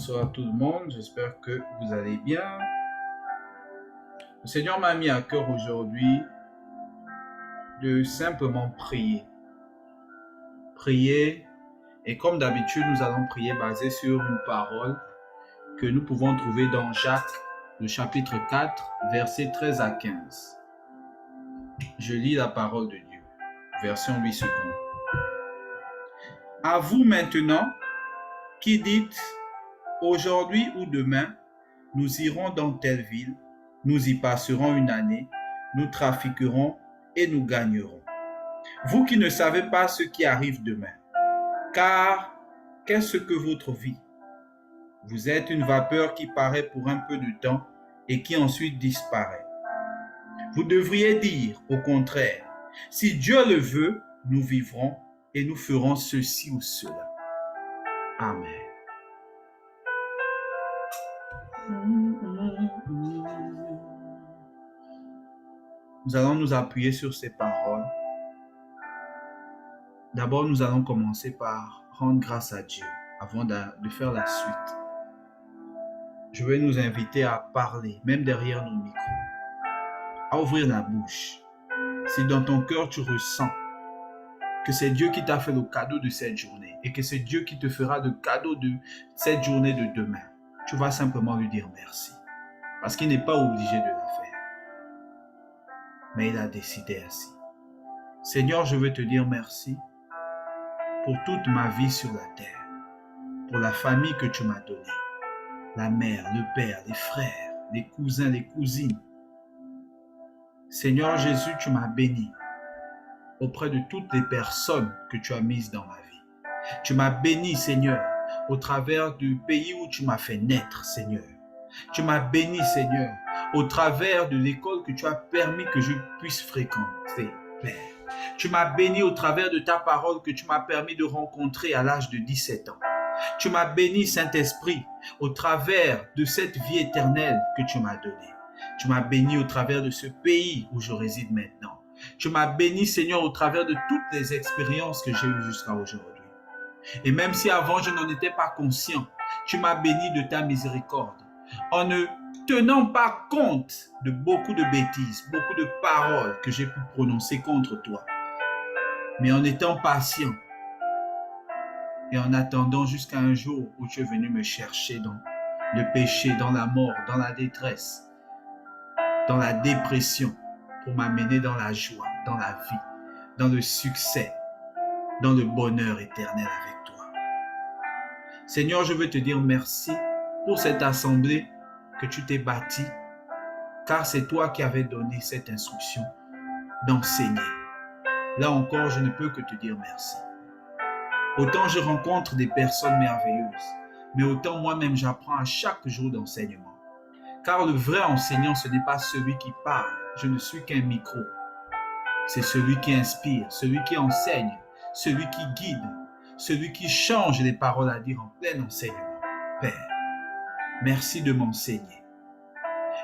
Bonsoir tout le monde, j'espère que vous allez bien. Le Seigneur m'a mis à cœur aujourd'hui de simplement prier. Prier, et comme d'habitude, nous allons prier basé sur une parole que nous pouvons trouver dans Jacques, le chapitre 4, versets 13 à 15. Je lis la parole de Dieu, version 8 secondes. À vous maintenant, qui dites, aujourd'hui ou demain, nous irons dans telle ville, nous y passerons une année, nous trafiquerons et nous gagnerons. Vous qui ne savez pas ce qui arrive demain, car qu'est-ce que votre vie? Vous êtes une vapeur qui paraît pour un peu de temps et qui ensuite disparaît. Vous devriez dire, au contraire, si Dieu le veut, nous vivrons et nous ferons ceci ou cela. Amen. Nous allons nous appuyer sur ces paroles. D'abord, nous allons commencer par rendre grâce à Dieu avant de faire la suite. Je vais nous inviter à parler, même derrière nos micros, à ouvrir la bouche. Si dans ton cœur tu ressens que c'est Dieu qui t'a fait le cadeau de cette journée et que c'est Dieu qui te fera le cadeau de cette journée de demain, tu vas simplement lui dire merci. Parce qu'il n'est pas obligé de la faire. Mais il a décidé ainsi. Seigneur, je veux te dire merci pour toute ma vie sur la terre, pour la famille que tu m'as donnée, la mère, le père, les frères, les cousins, les cousines. Seigneur Jésus, tu m'as béni auprès de toutes les personnes que tu as mises dans ma vie. Tu m'as béni, Seigneur, au travers du pays où tu m'as fait naître, Seigneur. Tu m'as béni, Seigneur, au travers de l'école que tu as permis que je puisse fréquenter, Père. Tu m'as béni au travers de ta parole que tu m'as permis de rencontrer à l'âge de 17 ans. Tu m'as béni, Saint-Esprit, au travers de cette vie éternelle que tu m'as donnée. Tu m'as béni au travers de ce pays où je réside maintenant. Tu m'as béni, Seigneur, au travers de toutes les expériences que j'ai eues jusqu'à aujourd'hui. Et même si avant je n'en étais pas conscient, tu m'as béni de ta miséricorde. En ne tenant pas compte de beaucoup de bêtises, beaucoup de paroles que j'ai pu prononcer contre toi, mais en étant patient et en attendant jusqu'à un jour où tu es venu me chercher dans le péché, dans la mort, dans la détresse, dans la dépression, pour m'amener dans la joie, dans la vie, dans le succès, dans le bonheur éternel avec toi. Seigneur, je veux te dire merci pour cette assemblée que tu t'es bâtie, car c'est toi qui avais donné cette instruction d'enseigner. Là encore, je ne peux que te dire merci. Autant je rencontre des personnes merveilleuses, mais autant moi-même j'apprends à chaque jour d'enseignement. Car le vrai enseignant, ce n'est pas celui qui parle, je ne suis qu'un micro. C'est celui qui inspire, celui qui enseigne, celui qui guide, celui qui change les paroles à dire en plein enseignement. Père, merci de m'enseigner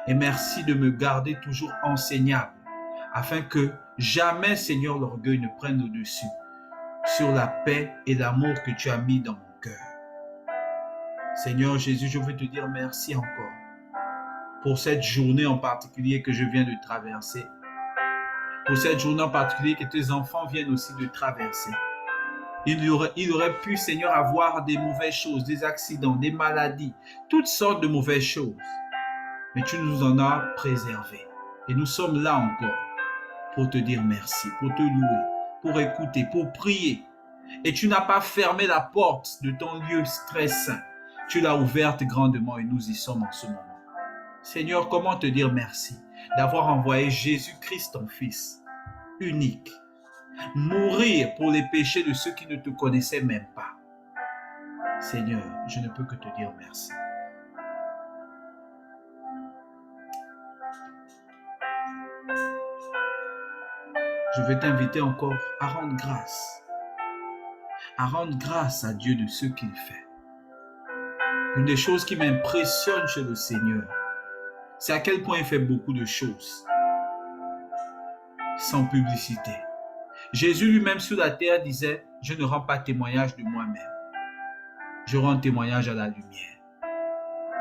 et merci de me garder toujours enseignable afin que jamais, Seigneur, l'orgueil ne prenne le dessus sur la paix et l'amour que tu as mis dans mon cœur. Seigneur Jésus, je veux te dire merci encore pour cette journée en particulier que je viens de traverser, pour cette journée en particulier que tes enfants viennent aussi de traverser. Il aurait pu, Seigneur, avoir des mauvaises choses, des accidents, des maladies, toutes sortes de mauvaises choses. Mais tu nous en as préservés. Et nous sommes là encore pour te dire merci, pour te louer, pour écouter, pour prier. Et tu n'as pas fermé la porte de ton lieu très saint. Tu l'as ouverte grandement et nous y sommes en ce moment. Seigneur, comment te dire merci d'avoir envoyé Jésus-Christ, ton Fils, unique, mourir pour les péchés de ceux qui ne te connaissaient même pas. Seigneur, je ne peux que te dire merci. Je vais t'inviter encore à rendre grâce à Dieu de ce qu'il fait. Une des choses qui m'impressionne chez le Seigneur, c'est à quel point il fait beaucoup de choses sans publicité. Jésus lui-même sur la terre disait, je ne rends pas témoignage de moi-même. Je rends témoignage à la lumière.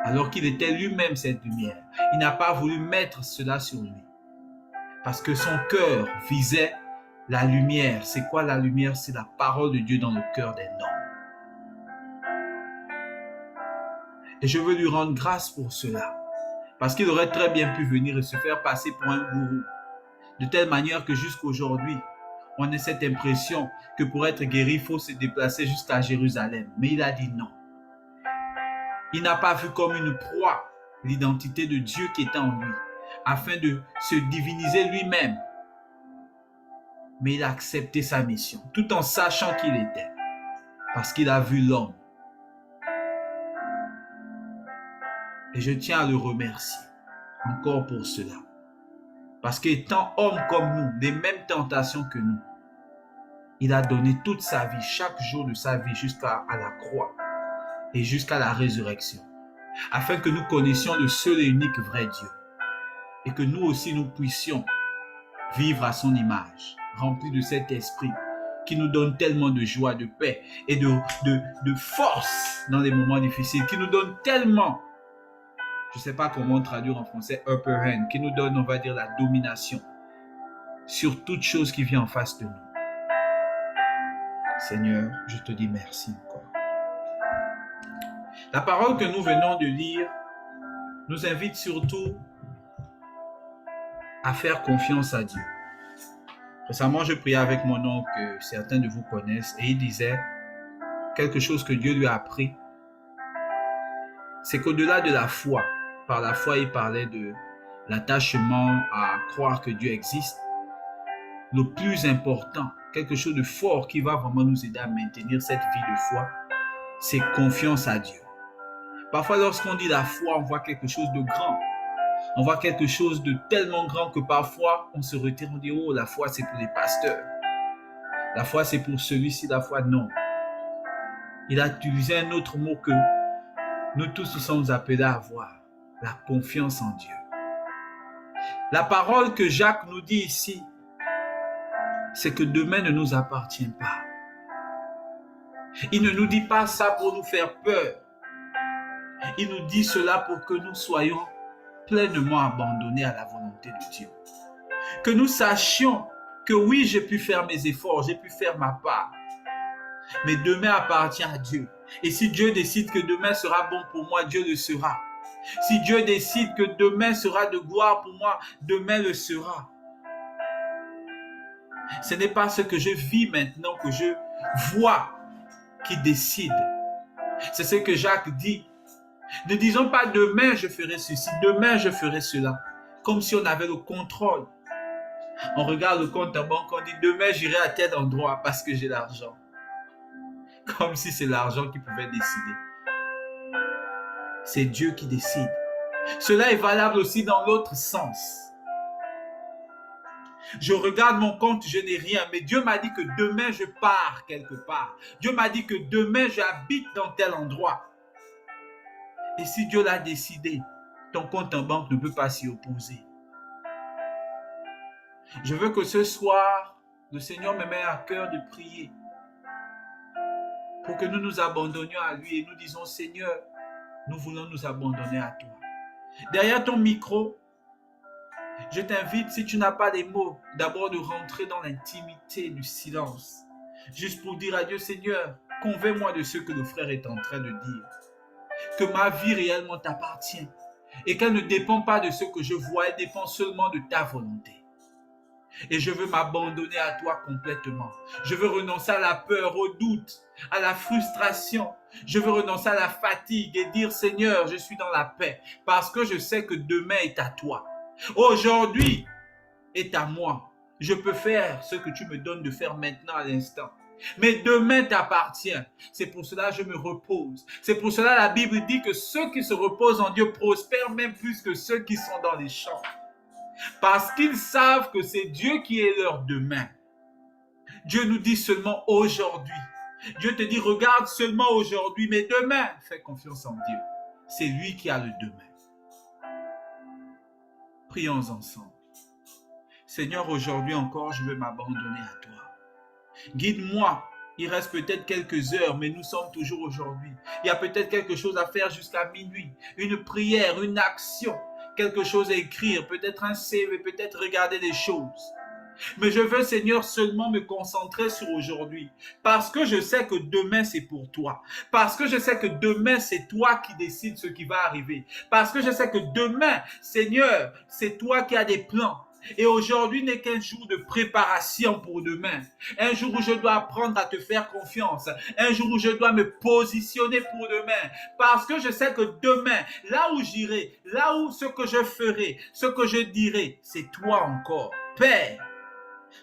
alors qu'il était lui-même cette lumière. Il n'a pas voulu mettre cela sur lui parce que son cœur visait la lumière. C'est quoi la lumière? C'est la parole de Dieu dans le cœur d'un homme. Et je veux lui rendre grâce pour cela. Parce qu'il aurait très bien pu venir et se faire passer pour un gourou. De telle manière que jusqu'à aujourd'hui, on a cette impression que pour être guéri, il faut se déplacer jusqu'à Jérusalem. Mais il a dit non. Il n'a pas vu comme une proie l'identité de Dieu qui était en lui, afin de se diviniser lui-même. Mais il a accepté sa mission, tout en sachant qui il était, parce qu'il a vu l'homme. Et je tiens à le remercier encore pour cela. Parce qu'étant homme comme nous, des mêmes tentations que nous, il a donné toute sa vie, chaque jour de sa vie, jusqu'à la croix et jusqu'à la résurrection, afin que nous connaissions le seul et unique vrai Dieu, et que nous aussi nous puissions vivre à son image, remplis de cet esprit qui nous donne tellement de joie, de paix et de force dans les moments difficiles, qui nous donne tellement, je ne sais pas comment traduire en français, upper hand, qui nous donne, on va dire, la domination sur toute chose qui vient en face de nous. Seigneur, je te dis merci encore. La parole que nous venons de lire nous invite surtout à faire confiance à Dieu. Récemment, je priais avec mon oncle que certains de vous connaissent et il disait quelque chose que Dieu lui a appris. C'est qu'au-delà de la foi, par la foi, il parlait de l'attachement à croire que Dieu existe. Le plus important, quelque chose de fort qui va vraiment nous aider à maintenir cette vie de foi, c'est confiance à Dieu. Parfois, lorsqu'on dit la foi, on voit quelque chose de grand. On voit quelque chose de tellement grand que parfois, on se retire, on dit, oh, la foi, c'est pour les pasteurs. La foi, c'est pour celui-ci, la foi, non. Il a utilisé un autre mot que nous tous nous sommes appelés à avoir, la confiance en Dieu. La parole que Jacques nous dit ici, c'est que demain ne nous appartient pas. Il ne nous dit pas ça pour nous faire peur. Il nous dit cela pour que nous soyons pleinement abandonnés à la volonté de Dieu. Que nous sachions que oui, j'ai pu faire mes efforts, j'ai pu faire ma part. Mais demain appartient à Dieu. Et si Dieu décide que demain sera bon pour moi, Dieu le sera. Si Dieu décide que demain sera de gloire pour moi, demain le sera. Ce n'est pas ce que je vis maintenant, que je vois, qui décide. C'est ce que Jacques dit. Ne disons pas demain je ferai ceci, demain je ferai cela. Comme si on avait le contrôle. On regarde le compte en banque, on dit demain j'irai à tel endroit parce que j'ai l'argent. Comme si c'est l'argent qui pouvait décider. C'est Dieu qui décide. Cela est valable aussi dans l'autre sens. Je regarde mon compte, je n'ai rien, mais Dieu m'a dit que demain je pars quelque part. Dieu m'a dit que demain j'habite dans tel endroit. Et si Dieu l'a décidé, ton compte en banque ne peut pas s'y opposer. Je veux que ce soir, le Seigneur me met à cœur de prier pour que nous nous abandonnions à lui et nous disons, Seigneur, nous voulons nous abandonner à toi. Derrière ton micro, je t'invite, si tu n'as pas les mots, d'abord de rentrer dans l'intimité du silence. Juste pour dire à Dieu, Seigneur, convainc-moi de ce que le frère est en train de dire. Que ma vie réellement t'appartient et qu'elle ne dépend pas de ce que je vois, elle dépend seulement de ta volonté. Et je veux m'abandonner à toi complètement. Je veux renoncer à la peur, au doute, à la frustration. Je veux renoncer à la fatigue et dire, Seigneur, je suis dans la paix parce que je sais que demain est à toi. Aujourd'hui est à moi. Je peux faire ce que tu me donnes de faire maintenant à l'instant. Mais demain t'appartient. C'est pour cela que je me repose. C'est pour cela que la Bible dit que ceux qui se reposent en Dieu prospèrent même plus que ceux qui sont dans les champs. Parce qu'ils savent que c'est Dieu qui est leur demain. Dieu nous dit seulement aujourd'hui. Dieu te dit regarde seulement aujourd'hui, mais demain, fais confiance en Dieu. C'est lui qui a le demain. Prions ensemble. Seigneur, aujourd'hui encore, je veux m'abandonner à toi. Guide-moi Il reste peut-être quelques heures, mais nous sommes toujours aujourd'hui. Il y a peut-être quelque chose à faire jusqu'à minuit. Une prière, une action, quelque chose à écrire, peut-être un CV, peut-être regarder des choses. Mais je veux, Seigneur, seulement me concentrer sur aujourd'hui. Parce que je sais que demain, c'est pour toi. Parce que je sais que demain, c'est toi qui décides ce qui va arriver. Parce que je sais que demain, Seigneur, c'est toi qui as des plans. Et aujourd'hui n'est qu'un jour de préparation pour demain. Un jour où je dois apprendre à te faire confiance. Un jour où je dois me positionner pour demain. Parce que je sais que demain, là où j'irai, là où ce que je ferai, ce que je dirai, c'est toi encore. Père,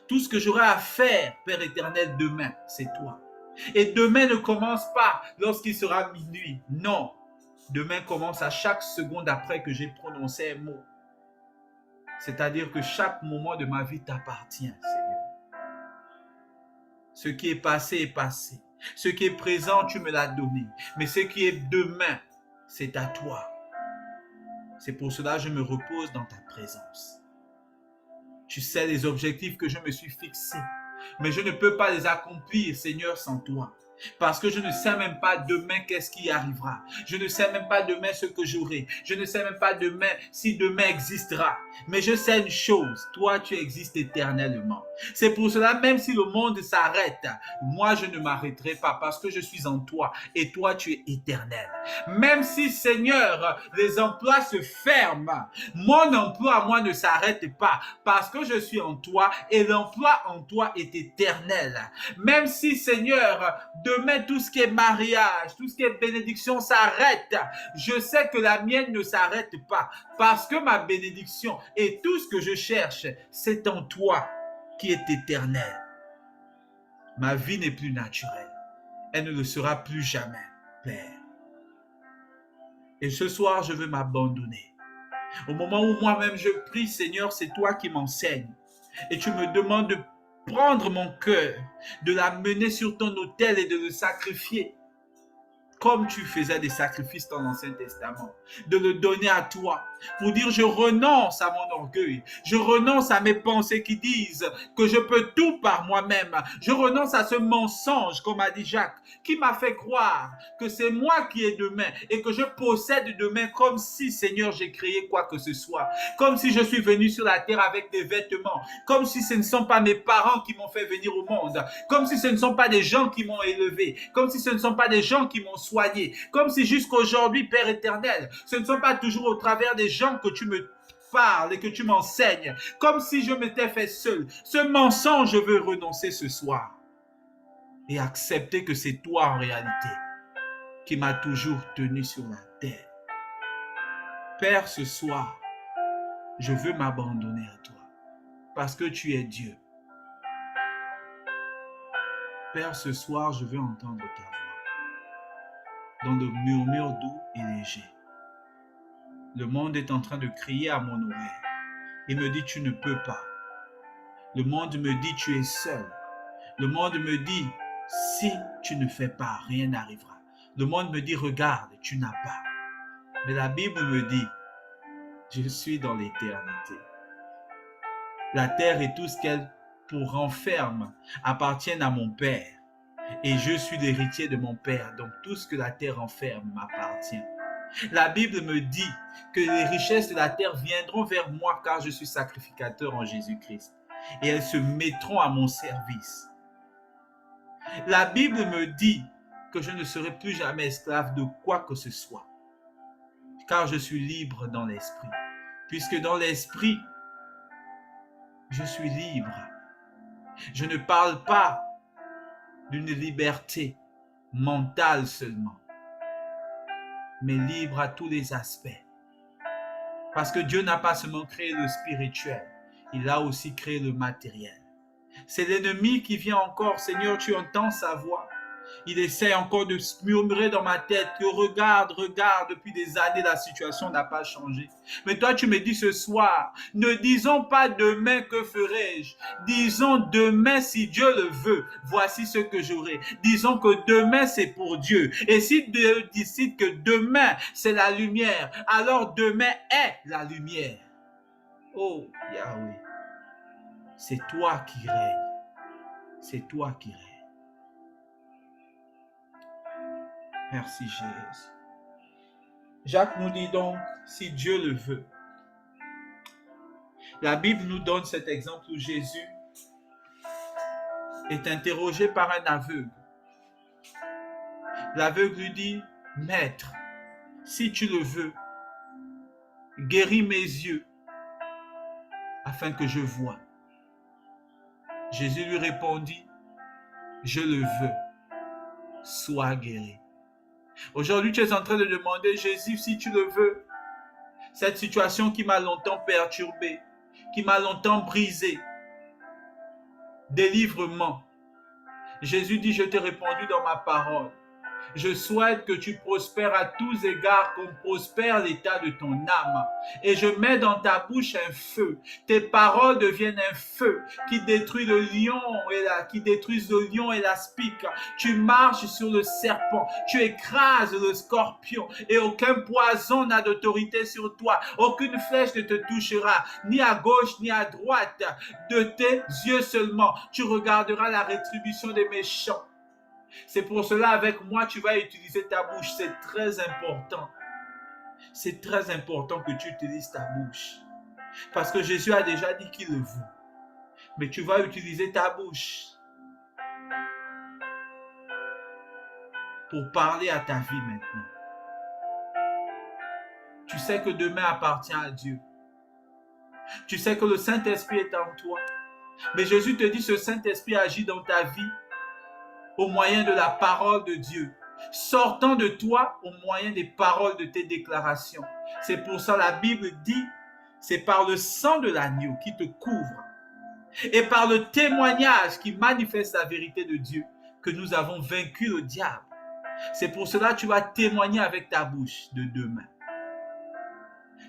tout ce que j'aurai à faire, Père éternel, demain, c'est toi. Et demain ne commence pas lorsqu'il sera minuit. Non. Demain commence à chaque seconde après que j'ai prononcé un mot. C'est-à-dire que chaque moment de ma vie t'appartient, Seigneur. Ce qui est passé. Ce qui est présent, tu me l'as donné. Mais ce qui est demain, c'est à toi. C'est pour cela que je me repose dans ta présence. Tu sais les objectifs que je me suis fixés. Mais je ne peux pas les accomplir, Seigneur, sans toi. Parce que je ne sais même pas demain qu'est-ce qui arrivera. Je ne sais même pas demain ce que j'aurai. Je ne sais même pas demain si demain existera. Mais je sais une chose, toi tu existes éternellement. C'est pour cela, même si le monde s'arrête, moi je ne m'arrêterai pas parce que je suis en toi et toi tu es éternel. Même si, Seigneur, les emplois se ferment, mon emploi à moi ne s'arrête pas parce que je suis en toi et l'emploi en toi est éternel. Même si, Seigneur, demain tout ce qui est mariage, tout ce qui est bénédiction s'arrête, je sais que la mienne ne s'arrête pas parce que ma bénédiction et tout ce que je cherche, c'est en toi qui est éternel. Ma vie n'est plus naturelle. Elle ne le sera plus jamais, Père. Et ce soir, je veux m'abandonner. Au moment où moi-même je prie, Seigneur, c'est toi qui m'enseignes. Et tu me demandes de prendre mon cœur, de l'amener sur ton autel et de le sacrifier. Comme tu faisais des sacrifices dans l'Ancien Testament, de le donner à toi, pour dire je renonce à mon orgueil, je renonce à mes pensées qui disent que je peux tout par moi-même, je renonce à ce mensonge, comme a dit Jacques, qui m'a fait croire que c'est moi qui ai demain et que je possède demain comme si, Seigneur, j'ai créé quoi que ce soit, comme si je suis venu sur la terre avec des vêtements, comme si ce ne sont pas mes parents qui m'ont fait venir au monde, comme si ce ne sont pas des gens qui m'ont élevé, comme si ce ne sont pas des gens qui m'ont soigné, comme si jusqu'à aujourd'hui, Père éternel, ce ne sont pas toujours au travers des gens que tu me parles et que tu m'enseignes, comme si je m'étais fait seul. Ce mensonge, je veux renoncer ce soir et accepter que c'est toi en réalité qui m'as toujours tenu sur la terre. Père, ce soir, je veux m'abandonner à toi parce que tu es Dieu. Père, ce soir, je veux entendre ta voix dans le murmure doux et léger. Le monde est en train de crier à mon oreille. Il me dit, tu ne peux pas. Le monde me dit, tu es seul. Le monde me dit, si tu ne fais pas, rien n'arrivera. Le monde me dit, regarde, tu n'as pas. Mais la Bible me dit, je suis dans l'éternité. La terre et tout ce qu'elle renferme appartiennent à mon Père. Et je suis l'héritier de mon Père. Donc tout ce que la terre renferme m'appartient. La Bible me dit que les richesses de la terre viendront vers moi car je suis sacrificateur en Jésus-Christ. Et elles se mettront à mon service. La Bible me dit que je ne serai plus jamais esclave de quoi que ce soit. Car je suis libre dans l'esprit. Puisque dans l'esprit, je suis libre. Je ne parle pas d'une liberté mentale seulement, mais libre à tous les aspects. Parce que Dieu n'a pas seulement créé le spirituel, il a aussi créé le matériel. C'est l'ennemi qui vient encore, Seigneur, tu entends sa voix. Il essaie encore de murmurer dans ma tête que regarde, depuis des années, la situation n'a pas changé. Mais toi, tu me dis ce soir, ne disons pas demain que ferai-je. Disons demain si Dieu le veut, voici ce que j'aurai. Disons que demain c'est pour Dieu. Et si Dieu décide que demain c'est la lumière, alors demain est la lumière. Oh Yahweh, c'est toi qui règnes. C'est toi qui règnes. Merci Jésus. Jacques nous dit donc, si Dieu le veut. La Bible nous donne cet exemple où Jésus est interrogé par un aveugle. L'aveugle lui dit, Maître, si tu le veux, guéris mes yeux afin que je voie. Jésus lui répondit, je le veux, sois guéri. Aujourd'hui, tu es en train de demander, Jésus, si tu le veux, cette situation qui m'a longtemps perturbé, qui m'a longtemps brisé, délivre-moi. Jésus dit, je t'ai répondu dans ma parole. Je souhaite que tu prospères à tous égards, comme prospère l'état de ton âme. Et je mets dans ta bouche un feu. Tes paroles deviennent un feu qui détruit le lion qui détruisent le lion et l'aspic. Tu marches sur le serpent, tu écrases le scorpion et aucun poison n'a d'autorité sur toi. Aucune flèche ne te touchera, ni à gauche ni à droite. De tes yeux seulement, tu regarderas la rétribution des méchants. C'est pour cela, avec moi, tu vas utiliser ta bouche. C'est très important. C'est très important que tu utilises ta bouche. Parce que Jésus a déjà dit qu'il le veut. Mais tu vas utiliser ta bouche pour parler à ta vie maintenant. Tu sais que demain appartient à Dieu. Tu sais que le Saint-Esprit est en toi. Mais Jésus te dit, ce Saint-Esprit agit dans ta vie au moyen de la parole de Dieu, sortant de toi au moyen des paroles de tes déclarations. C'est pour ça la Bible dit, c'est par le sang de l'agneau qui te couvre et par le témoignage qui manifeste la vérité de Dieu que nous avons vaincu le diable. C'est pour cela que tu vas témoigner avec ta bouche de demain.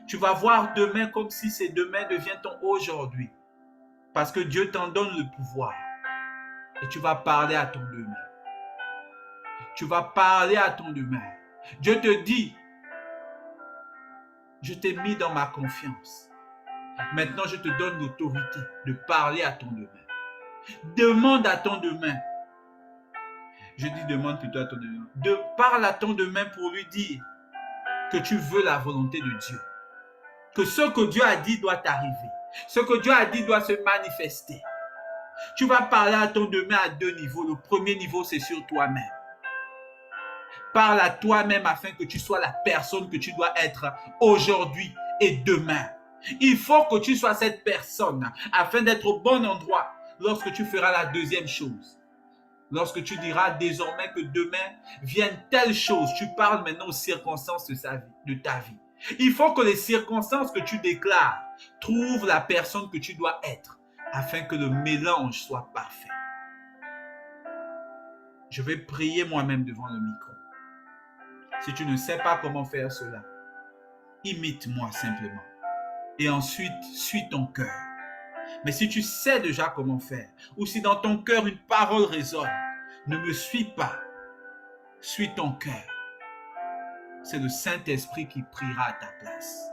Tu vas voir demain comme si c'est demain devient ton aujourd'hui. Parce que Dieu t'en donne le pouvoir. Et tu vas parler à ton demain. Tu vas parler à ton demain. Dieu te dit, je t'ai mis dans ma confiance. Maintenant, je te donne l'autorité de parler à ton demain. Demande à ton demain. Je dis demande plutôt à ton demain. Parle à ton demain pour lui dire que tu veux la volonté de Dieu. Que ce que Dieu a dit doit arriver. Ce que Dieu a dit doit se manifester. Tu vas parler à ton demain à deux niveaux. Le premier niveau, c'est sur toi-même. Parle à toi-même afin que tu sois la personne que tu dois être aujourd'hui et demain. Il faut que tu sois cette personne afin d'être au bon endroit lorsque tu feras la deuxième chose. Lorsque tu diras désormais que demain vienne telle chose, tu parles maintenant aux circonstances de ta vie. Il faut que les circonstances que tu déclares trouvent la personne que tu dois être afin que le mélange soit parfait. Je vais prier moi-même devant le micro. Si tu ne sais pas comment faire cela, imite-moi simplement. Et ensuite, suis ton cœur. Mais si tu sais déjà comment faire, ou si dans ton cœur une parole résonne, ne me suis pas, suis ton cœur. C'est le Saint-Esprit qui priera à ta place.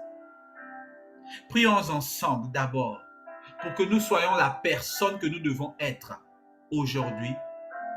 Prions ensemble d'abord pour que nous soyons la personne que nous devons être aujourd'hui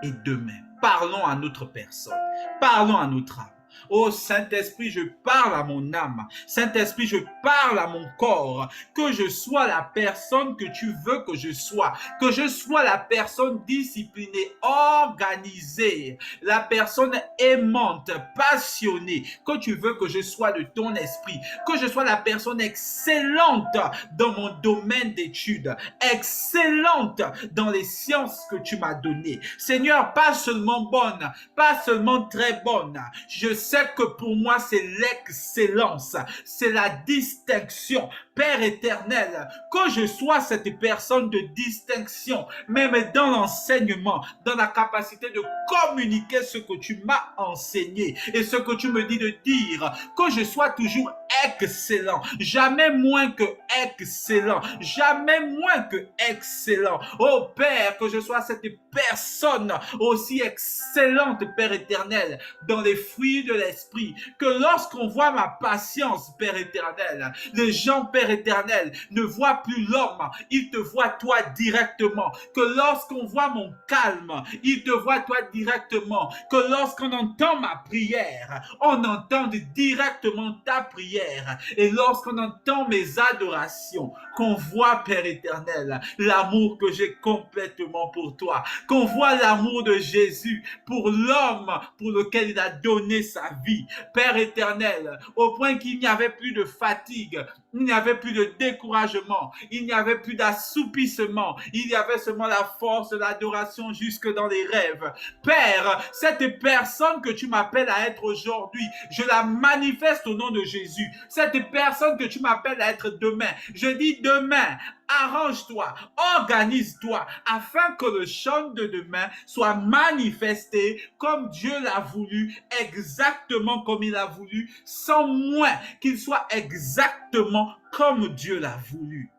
et demain. Parlons à notre personne, parlons à notre âme. Oh Saint-Esprit, je parle à mon âme. Saint-Esprit, je parle à mon corps. Que je sois la personne que tu veux que je sois. Que je sois la personne disciplinée, organisée. La personne aimante, passionnée. Que tu veux que je sois de ton esprit. Que je sois la personne excellente dans mon domaine d'études. Excellente dans les sciences que tu m'as données. Seigneur, pas seulement bonne, pas seulement très bonne. Je sais que pour moi, c'est l'excellence, c'est la distinction. Père éternel, que je sois cette personne de distinction, même dans l'enseignement, dans la capacité de communiquer ce que tu m'as enseigné et ce que tu me dis de dire, que je sois toujours excellent, jamais moins que excellent, jamais moins que excellent. Oh Père, que je sois cette personne aussi excellente, Père éternel, dans les fruits de l'esprit, que lorsqu'on voit ma patience, Père éternel, les gens, Père éternel, ne voient plus l'homme, ils te voient toi directement, que lorsqu'on voit mon calme, ils te voient toi directement, que lorsqu'on entend ma prière, on entend directement ta prière, et lorsqu'on entend mes adorations, qu'on voit, Père éternel, l'amour que j'ai complètement pour toi, qu'on voit l'amour de Jésus pour l'homme pour lequel il a donné sa vie, Père éternel, au point qu'il n'y avait plus de fatigue, il n'y avait plus de découragement, il n'y avait plus d'assoupissement, il y avait seulement la force de l'adoration jusque dans les rêves. Père, cette personne que tu m'appelles à être aujourd'hui, je la manifeste au nom de Jésus. Cette personne que tu m'appelles à être demain, je dis demain, arrange-toi, organise-toi, afin que le chant de demain soit manifesté comme Dieu l'a voulu, exactement comme il a voulu, sans moins qu'il soit exactement comme Dieu l'a voulu.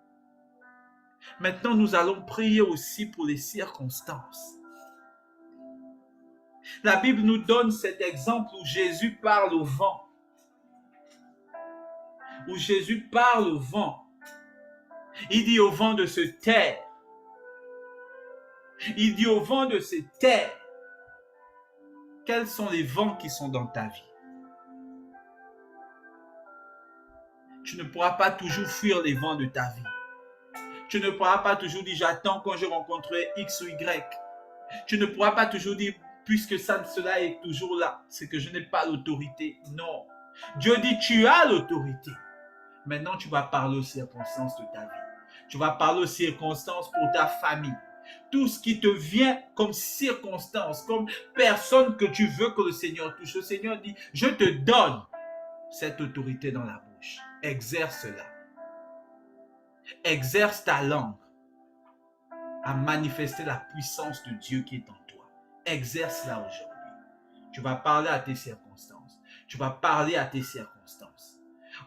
Maintenant, nous allons prier aussi pour les circonstances. La Bible nous donne cet exemple où Jésus parle au vent. Où Jésus parle au vent. Il dit au vent de se taire. Il dit au vent de se taire. Quels sont les vents qui sont dans ta vie? Tu ne pourras pas toujours fuir les vents de ta vie. Tu ne pourras pas toujours dire j'attends quand je rencontrerai X ou Y. Tu ne pourras pas toujours dire puisque cela est toujours là, c'est que je n'ai pas l'autorité. Non. Dieu dit tu as l'autorité. Maintenant tu vas parler aux circonstances de ta vie. Tu vas parler aux circonstances pour ta famille. Tout ce qui te vient comme circonstance, comme personne que tu veux que le Seigneur touche. Le Seigneur dit, je te donne cette autorité dans la bouche. Exerce-la. Exerce ta langue à manifester la puissance de Dieu qui est en toi. Exerce-la aujourd'hui. Tu vas parler à tes circonstances. Tu vas parler à tes circonstances.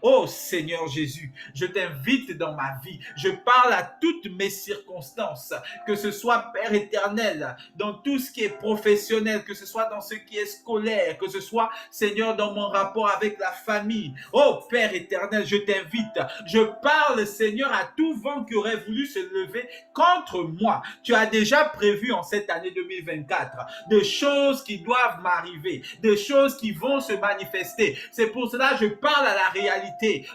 Oh Seigneur Jésus, je t'invite dans ma vie. Je parle à toutes mes circonstances, que ce soit Père éternel, dans tout ce qui est professionnel, que ce soit dans ce qui est scolaire, que ce soit Seigneur dans mon rapport avec la famille. Oh Père éternel, je t'invite. Je parle Seigneur à tout vent qui aurait voulu se lever contre moi. Tu as déjà prévu en cette année 2024 des choses qui doivent m'arriver, des choses qui vont se manifester. C'est pour cela que je parle à la réalité.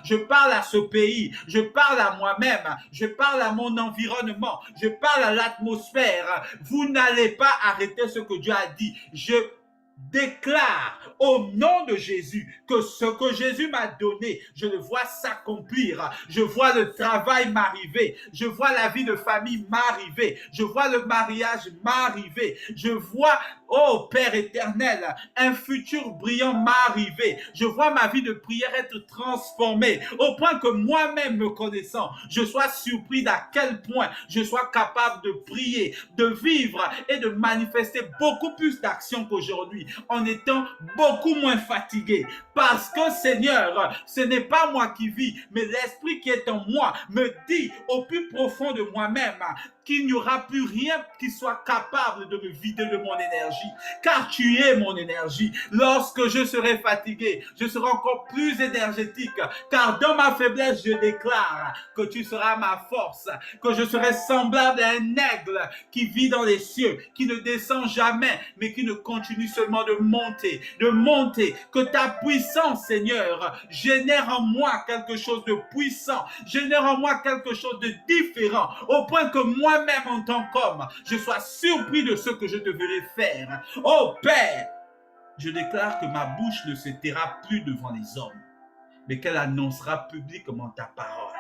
Je parle à ce pays, je parle à moi-même, je parle à mon environnement, je parle à l'atmosphère. Vous n'allez pas arrêter ce que Dieu a dit. Je déclare au nom de Jésus que ce que Jésus m'a donné, je le vois s'accomplir. Je vois le travail m'arriver. Je vois la vie de famille m'arriver. Je vois le mariage m'arriver. Je vois, oh Père éternel, un futur brillant m'arriver. Je vois ma vie de prière être transformée au point que moi-même me connaissant, je sois surpris d'à quel point je sois capable de prier, de vivre et de manifester beaucoup plus d'action qu'aujourd'hui, en étant beaucoup moins fatigué. Parce que Seigneur, ce n'est pas moi qui vis, mais l'Esprit qui est en moi me dit au plus profond de moi-même qu'il n'y aura plus rien qui soit capable de me vider de mon énergie. Car tu es mon énergie. Lorsque je serai fatigué, je serai encore plus énergétique. Car dans ma faiblesse, je déclare que tu seras ma force. Que je serai semblable à un aigle qui vit dans les cieux, qui ne descend jamais, mais qui ne continue seulement de monter, de monter. Que ta puissance, Seigneur, génère en moi quelque chose de puissant, génère en moi quelque chose de différent, au point que moi-même en tant qu'homme, je sois surpris de ce que je devrais faire. Oh Père, je déclare que ma bouche ne se taira plus devant les hommes, mais qu'elle annoncera publiquement ta parole.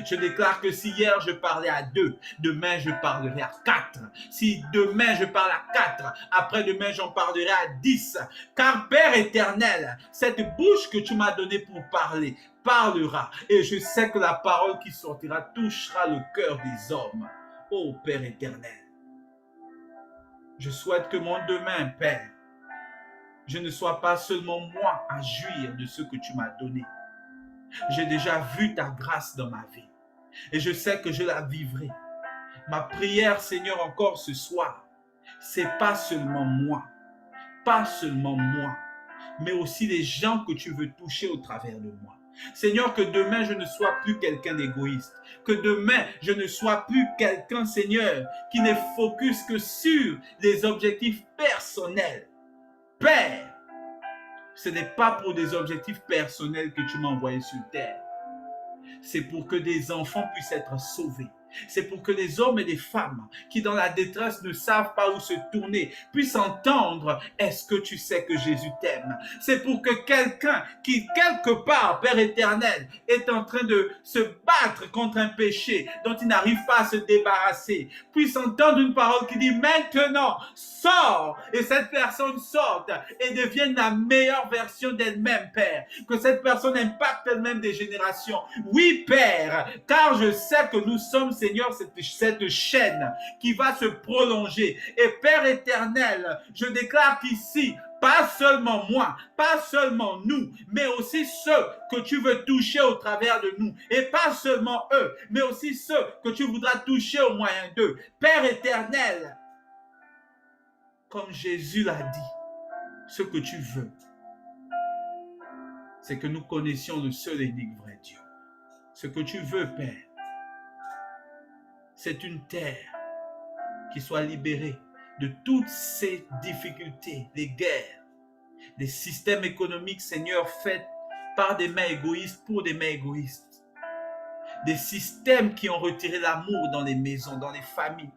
Je déclare que si hier je parlais à 2, demain je parlerai à 4. Si demain je parle à 4, après-demain j'en parlerai à 10. Car Père éternel, cette bouche que tu m'as donnée pour parler, parlera. Et je sais que la parole qui sortira touchera le cœur des hommes. Ô Père éternel, je souhaite que mon demain, Père, je ne sois pas seulement moi à jouir de ce que tu m'as donné, J'ai déjà vu ta grâce dans ma vie et je sais que je la vivrai. Ma prière, Seigneur, encore ce soir, c'est pas seulement moi, mais aussi les gens que tu veux toucher au travers de moi. Seigneur, que demain je ne sois plus quelqu'un d'égoïste. Que demain je ne sois plus quelqu'un, Seigneur, qui n'est focus que sur les objectifs personnels. Père, ce n'est pas pour des objectifs personnels que tu m'as envoyé sur terre. C'est pour que des enfants puissent être sauvés. C'est pour que les hommes et les femmes qui dans la détresse ne savent pas où se tourner puissent entendre: est-ce que tu sais que Jésus t'aime? C'est pour que quelqu'un qui quelque part, Père éternel, est en train de se battre contre un péché dont il n'arrive pas à se débarrasser, puisse entendre une parole qui dit: maintenant, sors! Et cette personne sorte et devienne la meilleure version d'elle-même, Père. Que cette personne impacte elle-même des générations. Oui, Père, car je sais que nous sommes, Seigneur, cette chaîne qui va se prolonger. Et Père éternel, je déclare qu'ici, pas seulement moi, pas seulement nous, mais aussi ceux que tu veux toucher au travers de nous. Et pas seulement eux, mais aussi ceux que tu voudras toucher au moyen d'eux. Père éternel, comme Jésus l'a dit, ce que tu veux, c'est que nous connaissions le seul et unique vrai Dieu. Ce que tu veux, Père, c'est une terre qui soit libérée de toutes ces difficultés, des guerres, des systèmes économiques, Seigneur, faits par des mains égoïstes pour des mains égoïstes. Des systèmes qui ont retiré l'amour dans les maisons, dans les familles.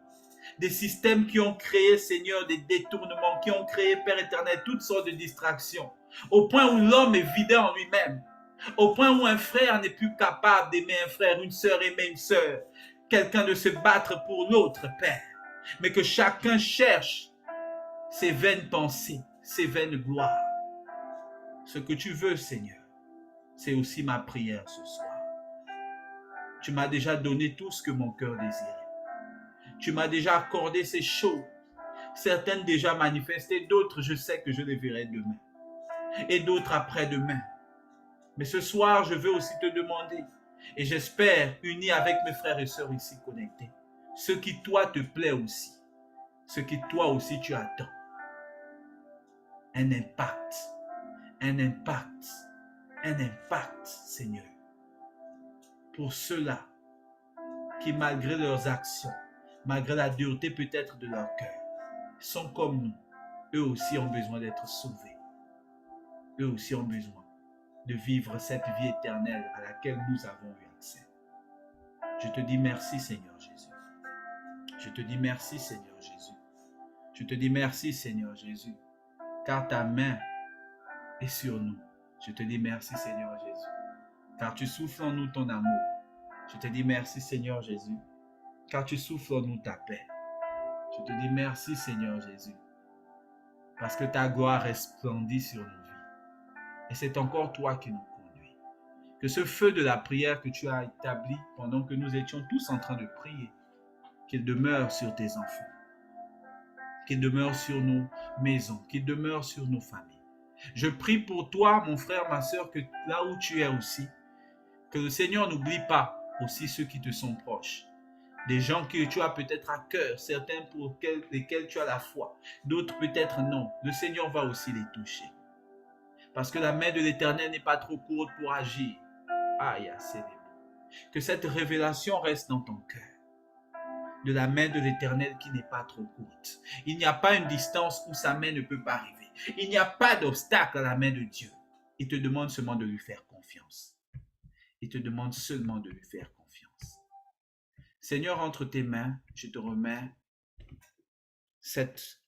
Des systèmes qui ont créé, Seigneur, des détournements, qui ont créé, Père éternel, toutes sortes de distractions. Au point où l'homme est vidé en lui-même. Au point où un frère n'est plus capable d'aimer un frère, une sœur aimer une sœur. Quelqu'un de se battre pour l'autre, Père. Mais que chacun cherche ses vaines pensées, ses vaines gloires. Ce que tu veux, Seigneur, c'est aussi ma prière ce soir. Tu m'as déjà donné tout ce que mon cœur désirait. Tu m'as déjà accordé ces choses. Certaines déjà manifestées, d'autres je sais que je les verrai demain. Et d'autres après-demain. Mais ce soir, je veux aussi te demander, et j'espère, uni avec mes frères et sœurs ici connectés, ce qui toi te plaît aussi, ce qui toi aussi tu attends. Un impact, Seigneur, pour ceux-là qui, malgré leurs actions, malgré la dureté peut-être de leur cœur, sont comme nous. Eux aussi ont besoin d'être sauvés. Eux aussi ont besoin de vivre cette vie éternelle à laquelle nous avons eu accès. Je te dis merci, Seigneur Jésus. Je te dis merci, Seigneur Jésus. Je te dis merci, Seigneur Jésus, car ta main est sur nous. Je te dis merci, Seigneur Jésus, car tu souffles en nous ton amour. Je te dis merci, Seigneur Jésus, car tu souffles en nous ta paix. Je te dis merci, Seigneur Jésus, parce que ta gloire resplendit sur nos vies. Et c'est encore toi qui nous conduis. Que ce feu de la prière que tu as établi pendant que nous étions tous en train de prier, qu'il demeure sur tes enfants, qu'il demeure sur nos maisons, qu'il demeure sur nos familles. Je prie pour toi, mon frère, ma soeur, que là où tu es aussi, que le Seigneur n'oublie pas aussi ceux qui te sont proches. Des gens que tu as peut-être à cœur, certains pour lesquels tu as la foi, d'autres peut-être non. Le Seigneur va aussi les toucher. Parce que la main de l'Éternel n'est pas trop courte pour agir. Aïe, c'est beau. Que cette révélation reste dans ton cœur. De la main de l'Éternel qui n'est pas trop courte. Il n'y a pas une distance où sa main ne peut pas arriver. Il n'y a pas d'obstacle à la main de Dieu. Il te demande seulement de lui faire confiance. Il te demande seulement de lui faire confiance. Seigneur, entre tes mains, je te remets cette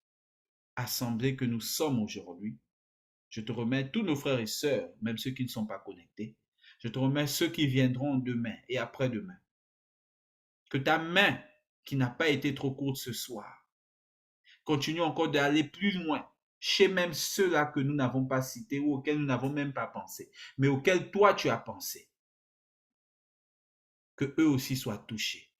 assemblée que nous sommes aujourd'hui. Je te remets tous nos frères et sœurs, même ceux qui ne sont pas connectés. Je te remets ceux qui viendront demain et après-demain. Que ta main, qui n'a pas été trop courte ce soir, continue encore d'aller plus loin, chez même ceux-là que nous n'avons pas cités ou auxquels nous n'avons même pas pensé, mais auxquels toi tu as pensé. Que eux aussi soient touchés.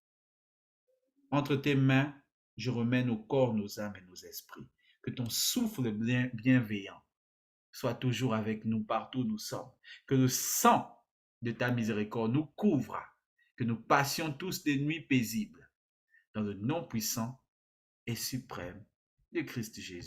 Entre tes mains, je remets nos corps, nos âmes et nos esprits. Que ton souffle bienveillant soit toujours avec nous partout où nous sommes. Que le sang de ta miséricorde nous couvre, que nous passions tous des nuits paisibles dans le nom puissant et suprême de Christ Jésus.